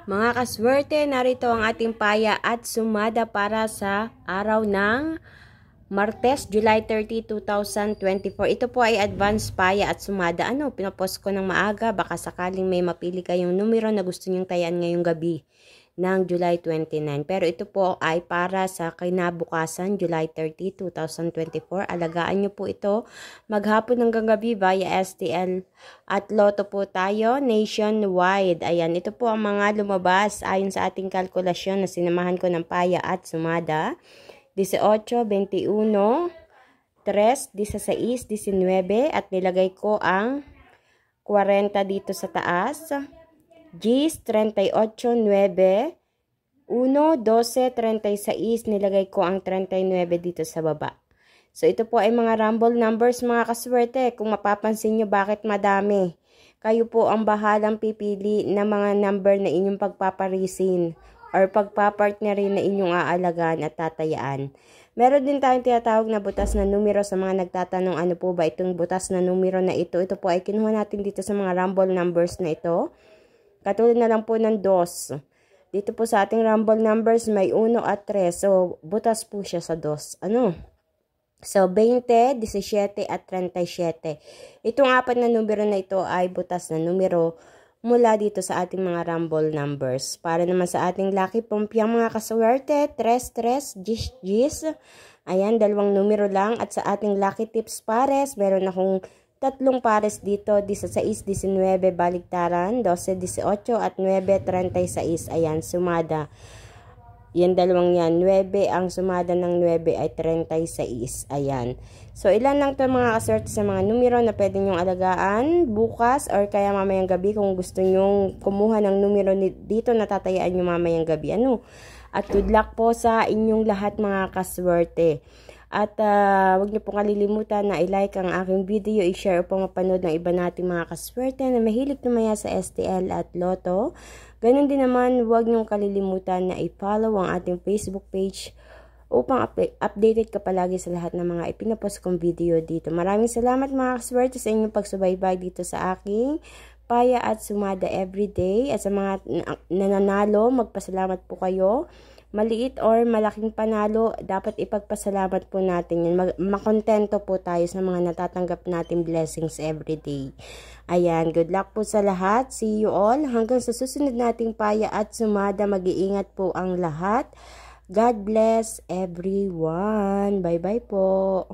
Mga kaswerte, narito ang ating paya at sumada para sa araw ng Martes, July 30, 2024. Ito po ay advance paya at sumada. Pinopost ko ng maaga. Baka sakaling may mapili kayong numero na gusto nyong tayaan ngayong gabi ng July 29. Pero ito po ay para sa kinabukasan, July 30, 2024. Alagaan nyo po ito maghapon hanggang gabi via STL at Lotto po tayo nationwide. Ayan, ito po ang mga lumabas ayon sa ating kalkulasyon na sinamahan ko ng paya at sumada. 18, 21, 3, 16, 19 at nilagay ko ang 40 dito sa taas. Gis, 38, 9, 1, 12, 36, nilagay ko ang 39 dito sa baba. So, ito po ay mga rumble numbers mga kaswerte. Kung mapapansin nyo bakit madami, kayo po ang bahalang pipili ng mga number na inyong pagpaparisin or pagpapartnerin na inyong aalagaan at tatayaan. Meron din tayong tinatawag na butas na numero sa mga nagtatanong ano po ba itong butas na numero na ito. Ito po ay kinuha natin dito sa mga rumble numbers na ito. Katulad na lang po ng 2. Dito po sa ating rumble numbers may 1 at 3. So, butas po siya sa 2. So, 20, 17 at 37. Itong apat na numero na ito ay butas na numero mula dito sa ating mga rumble numbers. Para naman sa ating lucky pompiang mga kaswerte, 3, 3, gis. Ayan, 2 numero lang. At sa ating lucky tips pares, meron akong 3 pares dito, 16, 19, baligtaran, 12, 18, at 9, 36. Ayan, sumada. Yan 2 yan. 9, ang sumada ng 9 ay 36. Ayan. So, ilan lang ito mga kaswerte sa mga numero na pwede nyong alagaan bukas or kaya mamayang gabi kung gusto nyong kumuha ng numero dito na tatayaan nyo mamayang gabi. At good luck po sa inyong lahat mga kaswerte. At huwag niyo pong kalilimutan na i-like ang aking video, i-share upang mapanood ng iba nating mga kaswerte na mahilig tumaya sa STL at Lotto. Ganun din naman, huwag niyong kalilimutan na i-follow ang ating Facebook page upang updated ka palagi sa lahat ng mga ipinapost kong video dito. Maraming salamat mga kaswerte sa inyong pagsubaybay dito sa aking paya at sumada everyday. At sa mga nananalo, magpasalamat po kayo. Maliit or malaking panalo, dapat ipagpasalamat po natin yan. Makontento po tayo sa mga natatanggap natin blessings everyday. Ayan, good luck po sa lahat. See you all. Hanggang sa susunod nating paya at sumada, mag-iingat po ang lahat. God bless everyone. Bye-bye po.